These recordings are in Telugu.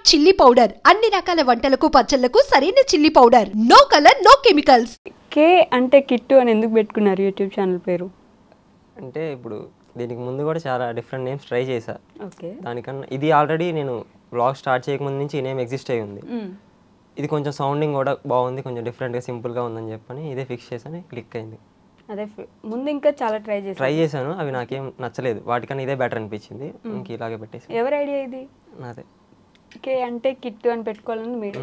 చిల్లీ పౌడర్ అన్ని రకాల వంటలకు పచ్చళ్లకు సరైన chilli powder. No colour no chemicals. కే అంటే కిట్టు అని ఎందుకు పెట్టుకున్నారు యూట్యూబ్ ఛానల్ పేరు? అంటే ఇప్పుడు దీనికి ముందు కూడా చాలా డిఫరెంట్ నేమ్స్ ట్రై చేశా. ఓకే. దానికన్నా ఇది ఆల్రెడీ నేను బ్లాగ్ స్టార్ట్ చేయకముందు నుంచి ఈ నేమ్ ఎగ్జిస్ట్ అయ్యి ఉంది. ఇది కొంచెం సౌండింగ్ కూడా బాగుంది, కొంచెం డిఫరెంట్గా సింపుల్గా ఉందని చెప్పని ఇదే ఫిక్స్ చేశాను, క్లిక్ అయింది. అదే ముందు ఇంకా చాలా ట్రై చేశాను, అవి నాకేం నచ్చలేదు, వాటికన్నా ఇదే బెటర్ అనిపించింది, ఇంక ఇలాగే పెట్టేసి. ఎవరి ఐడియా ఇది? నాదే. కే అంటే కిట్టు అని పెట్టుకోవాలని మీరు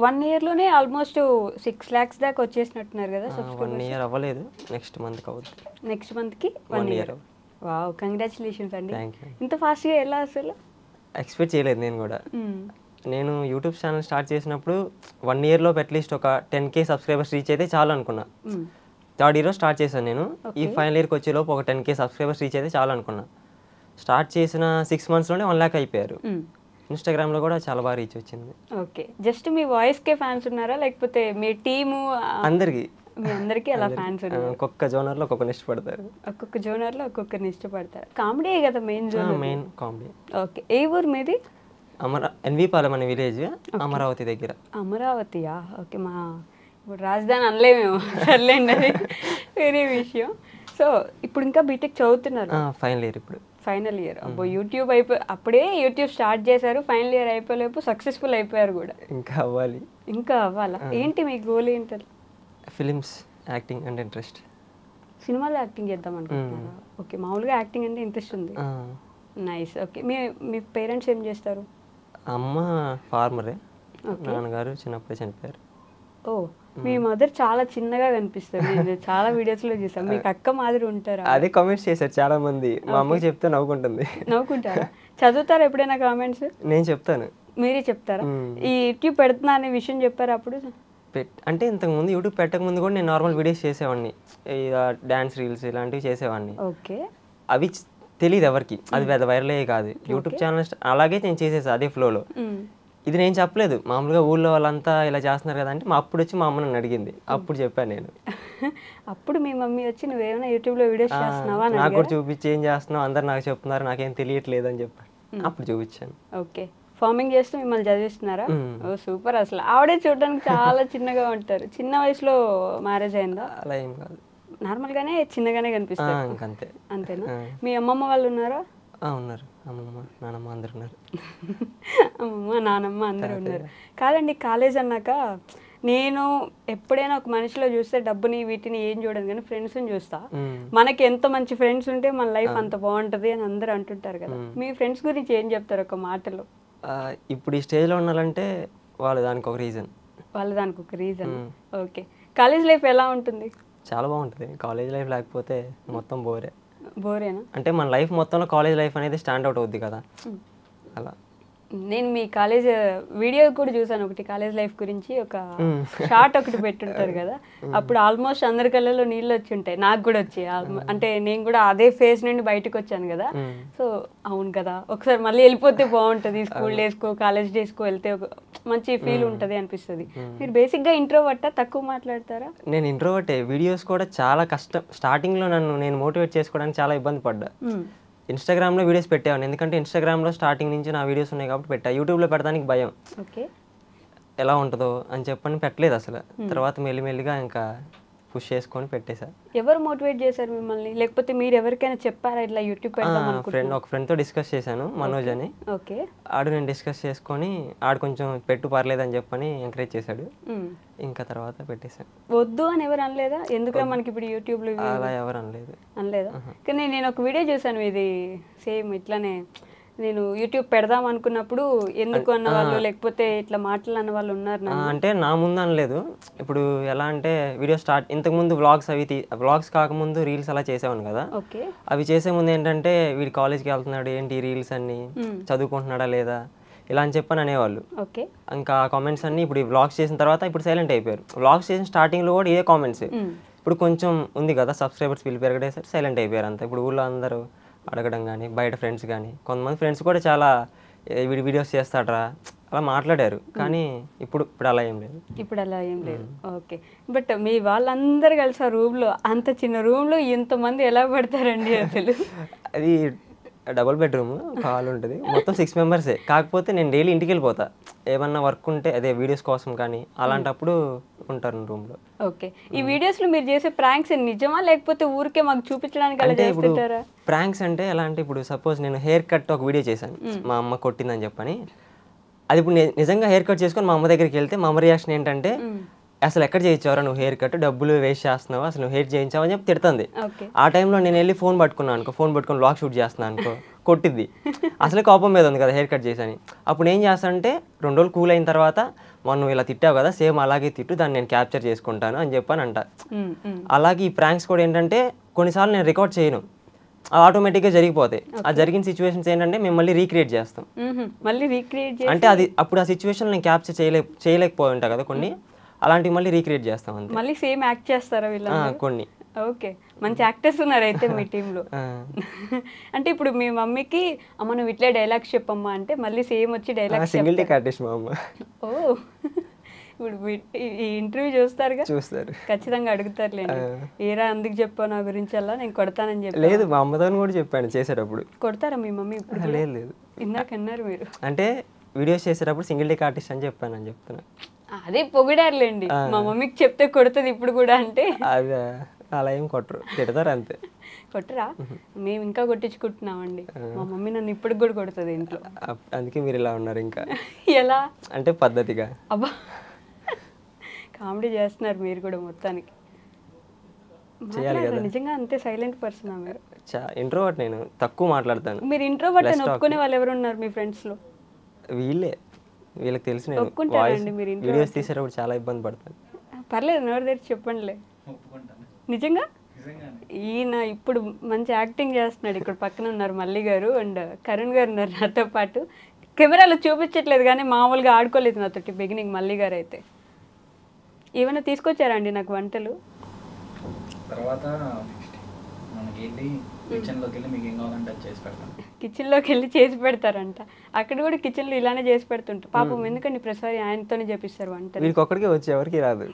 1 yearలోనే ఆల్మోస్ట్ 6 lakhs దాకా వచ్చేసినట్టున్నారు కదా? 1 year అవ్వలేదు, నెక్స్ట్ మంత్కి అవుతుంది. నెక్స్ట్ మంత్కి 1 year. వావ్, కంగ్రాచులేషన్స్ అండి. ఇంత ఫాస్ట్గా ఎలా అసలు ఎక్స్పెక్ట్ చేయలేదు నేను కూడా. నేను యూట్యూబ్ ఛానల్ స్టార్ట్ చేసినప్పుడు 1 yearలో అట్లీస్ట్ ఒక 10K సబ్స్క్రైబర్స్ రీచ్ అయితే చాలు అనుకున్నా. 3rd yearలో స్టార్ట్ చేశాను నేను. ఈ ఫైనల్ ఇయర్కి వచ్చేలోపు ఒక 10K సబ్స్క్రైబర్స్ రీచ్ అయితే చాలు అనుకున్నా. స్టార్ట్ చేసిన 6 monthsలోనే 1 lakh అయిపోయారు. ఇన్స్టాగ్రామ్లో కూడా చాలా బాగా రీచ్ వచ్చింది. ఓకే. జస్ట్ మీ వాయిస్కే ఫ్యాన్స్ ఉన్నారా లేకపోతే మీ టీము? అందరికీ అలా ఫ్యాన్స్ ఉన్నారు. ఒక్కొక్క జోనర్లో ఒక్కొక్కరిని ఇష్టపడతారు. ఒక్కొక్క జోనర్లో ఒక్కొక్కరిని ఇష్టపడతారు. కామెడీ కదా main genre? Main comedy. Okay. ఏ ఊరు మీది? ఎన్వి పాలెం అనే విలేజ్, అమరావతి దగ్గర. అమరావతియా? ఓకే. మా ఇప్పుడు రాజధాని అనలేమేమో, సర్లేండి, అది వేరే విషయం. సో ఇప్పుడు ఇంకా బీటెక్ చదువుతున్నారు? ఫైనల్ ఇయర్ ఇప్పుడు. Final year. అబ్బో, యూట్యూబ్ అప్పుడే యూట్యూబ్ స్టార్ట్ చేశారు, ఫైనల్ ఇయర్ అయిపోలేపు సక్సెస్ఫుల్ అయిపోయారు కూడా. ఇంకా అవ్వాలి. ఇంకా అవ్వాలా? ఏంటి మీ గోల్ ఏంటి? ఫిలిమ్స్, యాక్టింగ్ అంటే ఇంట్రెస్ట్. సినిమాలో యాక్టింగ్ చేద్దాం అనుకుంటున్నారా? ఓకే. మామూలుగా యాక్టింగ్ అంటే ఇంట్రెస్ట్ ఉంది. నైస్. ఓకే. మీ పేరెంట్స్ ఏం చేస్తారు? అమ్మ ఫార్మరే, నాన్నగారు చిన్నప్పుడే చనిపోయారు. ఓ, మీ మదర్ చాలా చిన్నగా కనిపిస్తారు, నేను చాలా వీడియోస్లో చూసాను. మీకు అక్క మాదిరి ఉంటారా? అదే కామెంట్స్ చేశారు చాలా మంది. మా అమ్మకి చెప్తే నవ్వుకుంటుంది. నవ్వుకుంటారా? చదువుతారా ఎప్పుడైనా కామెంట్స్? నేను చెప్తాను. మీరే చెప్తారా? ఈ యూట్యూబ్ పెడుతున్నా అనే విషయం చెప్పారు అప్పుడు? అంటే ఇంతకుముందు యూట్యూబ్ పెట్టకముందు కూడా నేను నార్మల్ వీడియోస్ చేసేవాడిని, డాన్స్ రీల్స్ ఇలాంటివి చేసేవాడిని. ఓకే. అవి తెలియదు ఎవరికి, అది పెద్ద వైరల్ అయ్యే కాదు. యూట్యూబ్ ఛానల్ అలాగే నేను చేసేసా అదే ఫ్లోలో. ఇది నేను చెప్పలేదు, మామూలుగా ఊళ్ళో వాళ్ళంతా ఇలా చేస్తున్నారు కదా అంటే అప్పుడు వచ్చి మా అమ్మ నన్ను అడిగింది, అప్పుడు చెప్పాను నేను. అప్పుడు మీ మమ్మీ వచ్చి నువ్వేమైనా యూట్యూబ్లో వీడియోస్ చేస్తున్నావా? నాకు కూడా చూపించి ఏం చేస్తున్నావు, అందరు నాకు చెప్తున్నారు, నాకేం తెలియట్లేదు అని చెప్పాను. అప్పుడు చూపించాను. ఓకే. ఫార్మింగ్ చేస్తూ మిమ్మల్ని చదివిస్తున్నారా? ఓ సూపర్. అసలు ఆవిడే చూడడానికి చాలా చిన్నగా ఉంటారు. చిన్న వయసులో మ్యారేజ్ అయిందా? అలా ఏం కాదు, నార్మల్గానే చిన్నగానే కనిపిస్తారు. అంతే. అంతేనా? మీ అమ్మమ్మ వాళ్ళు ఉన్నారా? ఉన్నారు. అమ్మమ్మ నానమ్మ అందరు ఉన్నారు. అమ్మమ్మ నానమ్మ అందరు ఉన్నారు. కాదండి, కాలేజ్ అన్నాక నేను ఎప్పుడైనా ఒక మనిషిలో చూస్తే డబ్బుని వీటిని ఏం చూడను కానీ ఫ్రెండ్స్ని చూస్తా. మనకి ఎంత మంచి ఫ్రెండ్స్ ఉంటే మన లైఫ్ అంత బాగుంటుంది అని అందరూ అంటుంటారు కదా. మీ ఫ్రెండ్స్ గురించి ఏం చెప్తారు ఒక మాటలో? ఇప్పుడు ఈ స్టేజ్లో ఉండాలంటే వాళ్ళు దానికి ఒక రీజన్. ఓకే. కాలేజ్ లైఫ్ ఎలా ఉంటుంది? చాలా బాగుంటుంది. కాలేజ్ లైఫ్ లేకపోతే మొత్తం బోరేనా? అంటే మన లైఫ్ మొత్తంలో కాలేజ్ లైఫ్ అనేది స్టాండ్ అవుట్ అవుద్ది కదా, అలా. నేను మీ కాలేజ్ వీడియో కూడా చూసాను ఒకటి, కాలేజ్ లైఫ్ గురించి ఒక షార్ట్ ఒకటి పెట్టుంటారు కదా. అప్పుడు ఆల్మోస్ట్ అందరి కళ్ళలో నీళ్ళు వచ్చి ఉంటాయి, నాకు కూడా వచ్చాయి. అంటే నేను కూడా అదే ఫేజ్ నుండి బయటకు వచ్చాను కదా. సో అవును కదా, ఒకసారి మళ్ళీ వెళ్ళిపోతే బాగుంటుంది, స్కూల్ డేస్కో కాలేజ్ డేస్కో వెళ్తే ఒక మంచి ఫీల్ ఉంటుంది అనిపిస్తుంది. మీరు బేసిక్గా ఇంట్రోవర్టా, తక్కువ మాట్లాడతారా? నేను ఇంట్రోవర్టే. వీడియోస్ కూడా చాలా కష్టం. స్టార్టింగ్లో నేను మోటివేట్ చేసుకోవడానికి చాలా ఇబ్బంది పడ్డా. ఇన్స్టాగ్రామ్లో వీడియోస్ పెట్టేవాడిని, ఎందుకంటే ఇన్స్టాగ్రామ్లో స్టార్టింగ్ నుంచి నా వీడియోస్ ఉన్నాయి కాబట్టి పెట్టా. యూట్యూబ్లో పెట్టడానికి భయం, ఎలా ఉంటుందో అని చెప్పని పెట్టలేదు అసలు. తర్వాత మెల్లిమెల్లిగా ఇంకా పుష్ చేసుకొని పెట్టేశా. ఎవరు మోటివేట్ చేశారు మిమ్మల్ని, లేకపోతే మీరు ఎవరికైనా చెప్పారా ఇట్లా యూట్యూబ్ పెడదాం అనుకుంటున్నాను? ఒక ఫ్రెండ్తో డిస్కస్ చేశాను, మనోజ్ అని. ఓకే. ఆడు నేను డిస్కస్ చేసుకొని ఆడు కొంచెం పెట్టు పర్లేదని చెప్పని ఎంకరేజ్ చేశాడు. ఇంకా తర్వాత పెట్టేశాను. వద్దు అని ఎవరు అనలేదా? ఎందుకంటే మనకి ఇప్పుడు యూట్యూబ్లో అలా ఎవరు అనలేదా? కానీ నేను ఒక వీడియో చూసాను ఇది సేమ్ ఇట్లానే. నేను యూట్యూబ్ పెడదాం అనుకున్నప్పుడు ఎందుకు అన్నవాళ్ళు, లేకపోతే ఇట్లా మాటలు అన్న వాళ్ళు ఉన్నారు. అంటే నా ముందు అనలేదు. ఇప్పుడు ఎలా అంటే వీడియో స్టార్ట్ ఇంతకుముందు వ్లాగ్స్ కాకముందు రీల్స్ అలా చేసేవాను కదా. అవి చేసే ముందు ఏంటంటే వీడు కాలేజ్కి వెళ్తున్నాడు, ఏంటి రీల్స్ అన్ని, చదువుకుంటున్నాడా లేదా ఇలా అని చెప్పని అనేవాళ్ళు. ఇంకా కామెంట్స్ అన్ని ఇప్పుడు వ్లాగ్స్ చేసిన తర్వాత ఇప్పుడు సైలెంట్ అయిపోయారు. వ్లాగ్స్ చేసిన స్టార్టింగ్లో కూడా ఏ కామెంట్స్, ఇప్పుడు కొంచెం ఉంది కదా సబ్స్క్రైబర్స్ వీళ్ళు పెరగడేసరి సైలెంట్ అయిపోయారు అంతా. ఇప్పుడు ఊళ్ళో అందరూ అడగడం కానీ, బయట ఫ్రెండ్స్ కానీ, కొంతమంది ఫ్రెండ్స్ కూడా చాలా వీడియోస్ చేస్తాడరా అలా మాట్లాడారు. కానీ ఇప్పుడు అలా ఏం లేదు. ఓకే. బట్ మీ వాళ్ళందరూ కలిసి ఆ రూమ్లో, అంత చిన్న రూమ్లో ఇంతమంది ఎలా పడతారండి అసలు? అది డబుల్ బెడ్రూమ్, హాల్ ఉంటుంది, మొత్తం 6 మెంబర్సే. కాకపోతే నేను డైలీ ఇంటికి వెళ్ళిపోతా, ఏమన్నా వర్క్ ఉంటే అదే వీడియోస్ కోసం కానీ అలాంటప్పుడు ఉంటారు రూమ్లో. ఓకే. ఈ వీడియోస్లో మీరు చేసే ప్రాంక్స్ నిజమా లేకపోతే ఊరికే మాకు చూపించడానికి అలా చేస్తుంటారా? ప్రాంక్స్ అంటే ఎలా అంటే ఇప్పుడు సపోజ్ నేను హెయిర్ కట్ ఒక వీడియో చేశాను, మా అమ్మ కొట్టిందని చెప్పని. అది ఇప్పుడు నిజంగా హెయిర్ కట్ చేసుకొని మా అమ్మ దగ్గరికి వెళ్తే మా అమ్మ రియాక్షన్ ఏంటంటే, అసలు ఎక్కడ చేయించావరా నువ్వు హెయిర్ కట్, డబ్బులు వేస్ట్ చేస్తున్నావు, అసలు నువ్వు హెయిర్ చేయించావు అని చెప్పి తిడుతుంది. ఆ టైంలో నేను వెళ్ళి ఫోన్ పట్టుకున్నాను అనుకో, ఫోన్ పట్టుకొని వ్లాగ్ షూట్ చేస్తున్నాను అనుకో, కొట్టిద్ది. అసలే కోపం మీద ఉంది కదా హెయిర్ కట్ చేశాను. అప్పుడు ఏం చేస్తానంటే 2 రోజులు కూల్ అయిన తర్వాత, నువ్వు ఇలా తిట్టావు కదా సేమ్ అలాగే తిట్టు, దాన్ని నేను క్యాప్చర్ చేసుకుంటాను అని చెప్పని అంట. అలాగే ఈ ప్రాంక్స్ కూడా ఏంటంటే కొన్నిసార్లు నేను రికార్డ్ చేయను, ఆటోమేటిక్గా జరిగిపోతాయి. ఆ జరిగిన సిచ్యువేషన్స్ ఏంటంటే మేము మళ్ళీ రీక్రియేట్ చేస్తాం. అంటే అది అప్పుడు ఆ సిచ్యువేషన్ నేను క్యాప్చర్ చేయలేకపోయి ఉంటా కదా కొన్ని, అలాంటివి మళ్ళీ రీక్రియేట్ చేస్తాం అంతే. మళ్ళీ సేమ్ యాక్ట్ చేస్తారా వీళ్ళందరూ? కొన్ని. ఓకే, మంచి యాక్టర్స్ ఉన్నారు అయితే మీ టీంలో. అంటే ఇప్పుడు మీ మమ్మీకి అమ్మ నువ్వు ఇట్లే డైలాగ్స్ చెప్పమ్మా అంటే మళ్ళీ సేమ్ వచ్చి డైలాగ్స్ సింగిల్ టేక్ ఆర్టిస్ట్ మా అమ్మ. ఓ, ఇప్పుడు ఈ ఇంటర్వ్యూ చూస్తారుగా, చూస్తారు, ఖచ్చితంగా అడుగుతారులేండి, ఏరా అందుకు చెప్పావు నా గురించి అలా నేను కొడతానని చెప్పి. లేదు మా అమ్మతో కూడా చెప్పాను చేసేటప్పుడు. కొడతారా మీ మమ్మీ ఇప్పుడు? లేదు లేదు, ఇందాక అన్నారు మీరు. అంటే వీడియోస్ చేసేటప్పుడు సింగిల్ టేక్ ఆర్టిస్ట్ అని చెప్పాను అని చెప్తున్నా. అదే పొగిడారులేండి, మా మమ్మీకి చెప్తే కొడుతుంది ఇప్పుడు కూడా అంటే. అదే అలా ఏం కొట్టరు, తిడతారు అంతే. కొట్టరా? మేము ఇంకా కొట్టించుకుంటున్నామండి, మా మమ్మీ నన్ను ఇప్పుడు కూడా కొడుతుంది ఇంట్లో. అందుకే మీరు ఇలా ఉన్నారు ఇంకా. ఎలా అంటే పద్ధతిగా. అబ్బా, కామెడీ చేస్తున్నారు మీరు కూడా మొత్తానికి. చేయాలి కదా, నిజంగా అంతే సైలెంట్ పర్సన్ మీరు? ఇంట్రోవర్ట్, నేను తక్కువ మాట్లాడతాను. మీరు ఇంట్రోవర్ట్ అని ఒప్పుకునే వాళ్ళు ఎవరు ఉన్నారు మీ ఫ్రెండ్స్ లో? వీళ్ళకి తెలుసు, నేను వీడియోస్ తీసేటప్పుడు చాలా ఇబ్బంది పడతాను. పర్లేదు, నోరు తెరిచి చెప్పండిలే. నిజంగా ఈయన ఇప్పుడు మంచి యాక్టింగ్ చేస్తున్నాడు. ఇక్కడ పక్కన ఉన్నారు మల్లి గారు అండ్ కరుణ్ గారు ఉన్నారు నాతో పాటు. కెమెరాలో చూపించట్లేదు కానీ మామూలుగా ఆడుకోలేదు నాతోటి బిగినింగ్ మల్లి గారు అయితే. ఏమైనా తీసుకొచ్చారా అండి నాకు వంటలు? తర్వాత కిచెన్లోకి వెళ్ళి చేసి పెడతారంట. అక్కడ కూడా కిచెన్లో ఇలానే చేసి పెడుతుంటారు పాపం. ఎందుకండి ప్రతిసారి ఆయనతోనే చేపిస్తారు వంటలు? వీళ్ళకొక్కడికే వచ్చి ఎవరికి రాదు,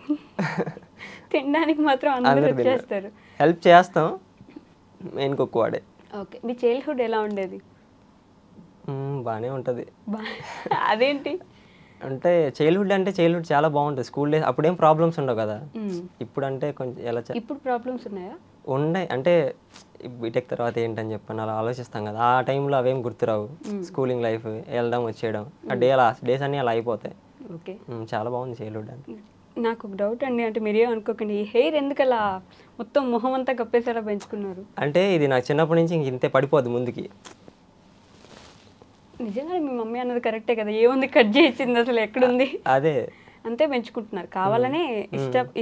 తినడానికి మాత్రం అందరూ వచ్చేస్తారు. హెల్ప్ చేస్తాం, మెయిన్ కుక్ వాడే. ఓకే, మీ చైల్డ్హుడ్ ఎలా ఉండేది? బాగానే ఉంటుంది. అదేంటి అంటే చైల్డ్హుడ్ చాలా బాగుంటుంది. స్కూల్ డేస్ అప్పుడేం ప్రాబ్లమ్స్ ఉండవు కదా. ఇప్పుడు అంటే కొంచెం ఎలా ఇప్పుడు ప్రాబ్లమ్స్ ఉన్నాయా? ఉన్నాయి, అంటే బీటెక్ తర్వాత ఏంటని చెప్పని అలా ఆలోచిస్తాం కదా. ఆ టైంలో అవేం గుర్తురావు. స్కూలింగ్ లైఫ్, వెళ్ళడం వచ్చేయడం, ఆ డేస్ అన్నీ అలా అయిపోతాయి. ఓకే, చాలా బాగుంది చైల్డ్హుడ్ అంటే. నాకు ఒక డౌట్ అండి, అంటే మీరేం అనుకోకండి, ఈ హెయిర్ ఎందుకు అలా మొత్తం మొహం అంతా కప్పేసేలా పెంచుకున్నారు? అంటే ఇది నాకు చిన్నప్పటి నుంచి ఇంతే పడిపోద్ది ముందుకి. నిజంగా మీ మమ్మీ అన్నది కరెక్టే కదా, ఏముంది కట్ చేయించింది అసలు ఎక్కడుంది? అదే అంతే పెంచుకుంటున్నారు, కావాలనే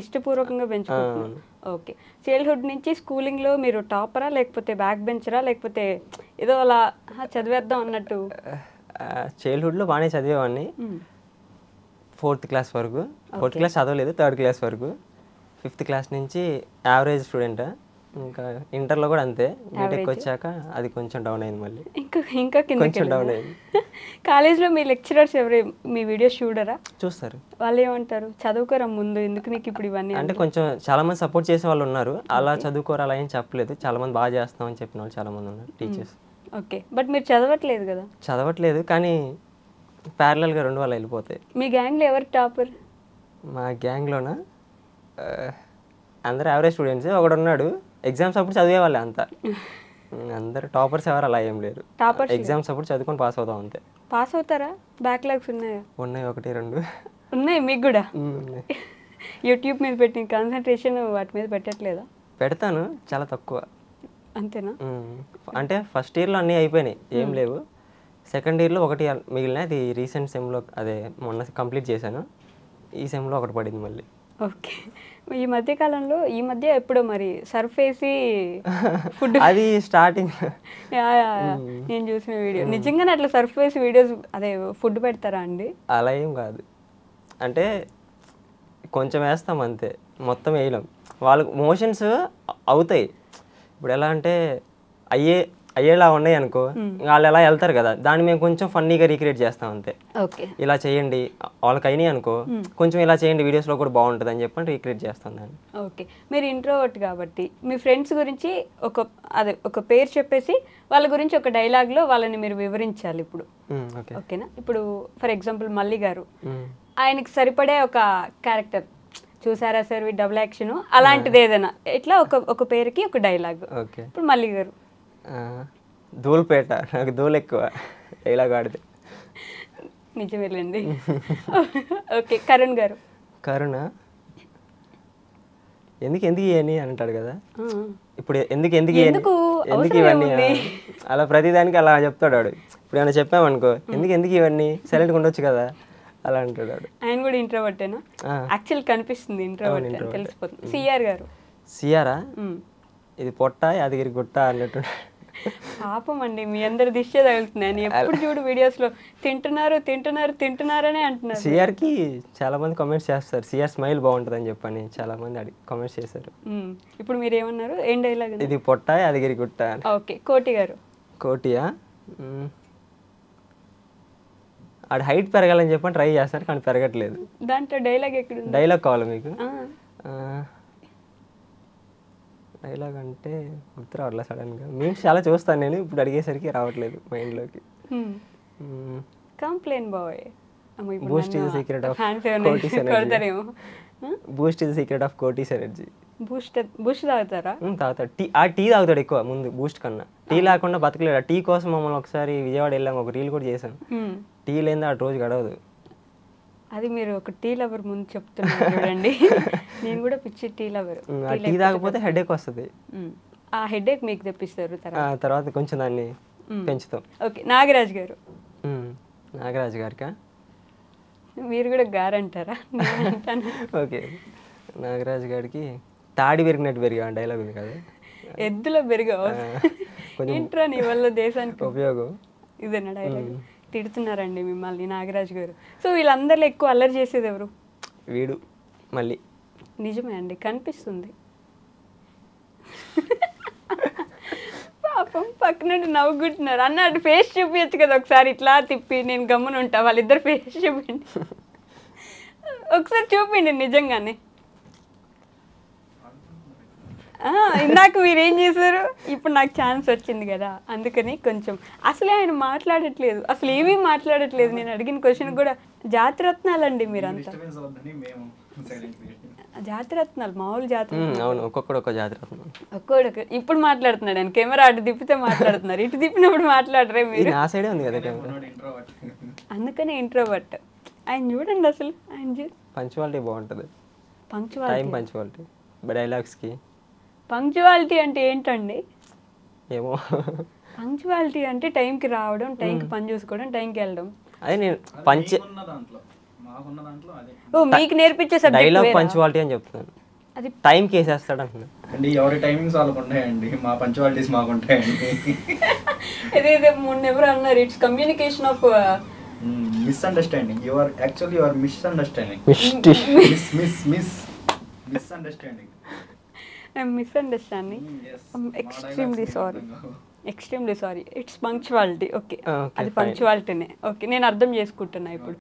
ఇష్టపూర్వకంగా పెంచుకుంటున్నారు. ఓకే, చైల్డ్హుడ్ నుంచి స్కూలింగ్లో మీరు టాపరా లేకపోతే బ్యాక్ బెంచరా లేకపోతే ఏదో అలా చదివేద్దాం అన్నట్టు? చైల్డ్హుడ్లో బాగానే చదివేవాడిని, 4th క్లాస్ వరకు. 4th క్లాస్ చదవలేదు, 3rd క్లాస్ వరకు. 5th క్లాస్ నుంచి యావరేజ్ స్టూడెంట్. ఇంకా ఇంటర్లో కూడా అంతే. బీటెక్ వచ్చాక అది కొంచెం డౌన్ అయింది, మళ్ళీ ఇంకా కొంచెం డౌన్ అయింది. కాలేజ్లో మీ లెక్చరర్స్ ఎవరు మీ వీడియోస్ చూడరా? చూస్తారు. వాళ్ళు ఏమంటారు? చదువుకోరా ముందు, ఎందుకు నీకు ఇప్పుడు ఇవన్నీ? అంటే కొంచెం చాలా మంది సపోర్ట్ చేసే వాళ్ళు ఉన్నారు. అలా చదువుకోరా అలా ఏం చెప్పలేదు. చాలా మంది బాగా చేస్తామని చెప్పిన వాళ్ళు చాలా మంది ఉన్నారు, టీచర్స్. ఓకే, బట్ మీరు చదవట్లేదు కదా? చదవట్లేదు, కానీ ప్యారలల్గా 2 వాళ్ళు వెళ్ళిపోతాయి. మీ గ్యాంగ్లో ఎవరు టాపర్? మా గ్యాంగ్లోనా అందరూ యావరేజ్ స్టూడెంట్స్. ఒకడు ఉన్నాడు ఎగ్జామ్స్ అప్పుడు చదివేవాళ్ళే అంతా. అందరు టాపర్స్ ఎవరు అలా ఏం లేరు. ఎగ్జామ్స్ అప్పుడు చదువుకొని పాస్ అవుతాం అంతే. పాస్ అవుతారా? బ్యాక్లాగ్స్ ఉన్నాయా? ఉన్నాయి, 1, 2 ఉన్నాయి మీకు కూడా. యూట్యూబ్ మీద పెట్టిన కాన్సన్ట్రేషన్ వాటి మీద పెట్టట్లేదా? పెడతాను, చాలా తక్కువ. అంతేనా? అంటే ఫస్ట్ ఇయర్లో అన్నీ అయిపోయినాయి, ఏం లేవు. సెకండ్ ఇయర్లో 1 మిగిలిన, అది రీసెంట్ సెమ్లో, అదే మొన్న కంప్లీట్ చేశాను. ఈ సెమ్లో 1 పడింది మళ్ళీ. ఓకే, ఈ మధ్య కాలంలో ఎప్పుడో మరి సర్ఫ్ వేసి ఫుడ్ అది స్టార్టింగ్ నేను చూసిన వీడియో. నిజంగానే అట్లా సర్ఫ్ వేసి వీడియోస్ అదే ఫుడ్ పెడతారా అండి? అలా ఏం కాదు, అంటే కొంచెం వేస్తాం అంతే, మొత్తం వేయలేం. వాళ్ళకు మోషన్స్ అవుతాయి. ఇప్పుడు ఎలా అంటే అయ్యేలా ఉన్నాయి అనుకో, వాళ్ళు ఎలా వెళ్తారు కదా, దాన్ని మేము కొంచెం ఫన్నీగా రీక్రియేట్ చేస్తాం అంతే. ఓకే, ఇలా చేయండి వాళ్ళకి అయినాయి అనుకో, కొంచెం ఇలా చేయండి వీడియోస్లో కూడా బాగుంటుంది అని చెప్పని రీక్రియేట్ చేస్తాం దాన్ని. ఓకే. మీరు ఇంట్రోవర్ట్ కాబట్టి మీ ఫ్రెండ్స్ గురించి ఒక పేరు చెప్పేసి వాళ్ళ గురించి ఒక డైలాగ్లో వాళ్ళని మీరు వివరించాలి ఇప్పుడు. ఓకేనా? ఇప్పుడు ఫర్ ఎగ్జాంపుల్ మల్లి గారు, ఆయనకి సరిపడే ఒక క్యారెక్టర్ చూసారా సార్ విత్ డబుల్ యాక్షన్ అలాంటిది ఏదైనా ఇట్లా ఒక పేరుకి ఒక డైలాగ్. ఓకే, ఇప్పుడు మల్లి గారు ధూళిపేట, నాకు ధూళి ఎక్కువ డైలాగ్ ఆడితే. నిజమేలేండి. ఓకే, కరుణ్ గారు. కరుణ ఎందుకు ఇవన్నీ అంటాడు కదా, ఇప్పుడు ఎందుకు ఇవన్నీ అలా ప్రతిదానికి అలా చెప్తాడు వాడు. ఇప్పుడు ఏమైనా చెప్పామనుకో, ఎందుకు ఇవన్నీ సైలెంట్గా ఉండొచ్చు కదా అలా అంటాడు వాడు. ఆయన కూడా ఇంట్రోవర్టేనా? యాక్చువల్ కనిపిస్తుంది ఇంట్రోవర్ట్ అని తెలిసిపోతుంది. సిఆర్ గారు. సిఆరా, ఇది పొట్ట యాదగిరి గుట్ట అన్నట్టు. పాపం అండి, మీ అందరి దిష్టే తగులుతున్నాయి. ఎప్పుడు చూడు వీడియోస్ లో తింటున్నారనే అంటున్నారు. సిఆర్కి చాలా మంది కామెంట్స్ చేస్తారు, సిఆర్ స్మైల్ బాగుంటుంది అని చెప్పని చాలా మంది కామెంట్స్ చేశారు. ఇప్పుడు మీరు ఏమన్నారు? ఏం డైలాగ్? ఇది పొట్ట యాదగిరి గుట్ట. ఓకే, కోటి గారు. కోటియా, ఆడు హైట్ పెరగాలని చెప్పని ట్రై చేస్తారు కానీ పెరగట్లేదు. దాంట్లో డైలాగ్ ఎక్కడ? డైలాగ్ కావాలి మీకు? డైలాగ్ అంటే గుర్తు రావట్లేదు సడన్గా. మీమ్స్ చాలా చూస్తాను నేను, ఇప్పుడు అడిగేసరికి రావట్లేదు మైండ్లోకి. Complan boy. Boost is the secret of Koti's energy. Boost is the secret of Koti's energy. Boost తాగుతారా? తాగుతాడు. టీ తాగుతాడు ఎక్కువ ముందు బూస్ట్ కన్నా. టీ లేకుండా బతకలేడు. టీ కోసం మమ్మల్ని ఒకసారి విజయవాడ వెళ్ళాం, ఒక రీల్ కూడా చేశాను. టీ లేని ఆ రోజు గడవదు. అది మీరు ఒక టీ లవర్ ముందు చెప్తున్నారు చూడండి. నేను కూడా పిచ్చి టీ లవర్. టీ తాగకపోతే హెడేక్ వస్తుంది. ఆ హెడేక్ మీకు తెప్పిస్తారు తర్వాత కొంచెం దాన్ని పెంచుతాం. ఓకే, నాగరాజ్ గారు. నాగరాజ్ గారికా? మీరు కూడా గారంటారా? ఓకే, నాగరాజ్ గారికి తాడి పెరిగినట్టు పెరిగా డైలాగ్ ఉంది కదా, ఎద్దులో పెరిగావు ఏంట్రా నీ వల్ల దేశానికి ఉపయోగం, ఇదేనా డైలాగ్? తిడుతున్నారండి మిమ్మల్ని నాగరాజ్ గారు. సో వీళ్ళందరిలో ఎక్కువ అల్లరి చేసేది ఎవరు? వీడు మళ్ళీ. నిజమే అండి, కనిపిస్తుంది. పాపం పక్కన నవ్వుకుంటున్నారు. అన్నట్టు ఫేస్ చూపించచ్చు కదా ఒకసారి, ఇట్లా తిప్పి నేను గమ్మున ఉంటా. వాళ్ళిద్దరు ఫేస్ చూపిండి ఒకసారి, చూపిండి నిజంగానే. ఇందాక మీరు ఏం చేశారు? ఇప్పుడు నాకు ఛాన్స్ వచ్చింది కదా అందుకని కొంచెం. అసలే ఆయన మాట్లాడట్లేదు, అసలు ఏమీ మాట్లాడట్లేదు. నేను అడిగిన క్వశ్చన్ కూడా. జాతిరత్నాలండి మీరంతా. జాతిరత్నాలు, మామూలు జాతిరత్నాలు. ఒక్కొక్కడు ఇప్పుడు మాట్లాడుతున్నాడు ఆయన. కెమెరా అటు తిప్పితే మాట్లాడుతున్నారు, ఇటు తిప్పినప్పుడు మాట్లాడరే మీరు. అందుకనే ఇంట్రోవర్ట్. ఆయన చూడండి అసలు, ఆయన పంక్చువాలిటీ బాగుంటుంది. పంక్చువాలిటీ డైలాగ్స్కి. పంక్చువాలిటీ అంటే ఏంటండి? ఏమో, పంక్చువాలిటీ అంటే టైంకి రావడం, టైంకి పని చూసుకోవడం, టైంకి వెళ్ళడం. అదే నేను మీకు నేర్పించే సబ్జెక్ట్ డైలాగ్ పంక్చువాలిటీ అని చెప్తున్నాను. అది టైంకి వేసేస్తాడు అంటున్నాను అండి. ఎవరి టైమింగ్స్ వాళ్ళకు ఉంటాయండి, మా పంక్చువాలిటీస్ మాకు ఉంటాయండి. ఇదే మొన్న ఎవరు అన్నారు, it's communication of misunderstanding. You are misunderstanding. Misunderstanding. Misunderstanding. Extremely sorry. It's punctuality. Okay, అది పంక్చువాలిటీనే. ఓకే, నేను అర్థం చేసుకుంటున్నా ఇప్పుడు.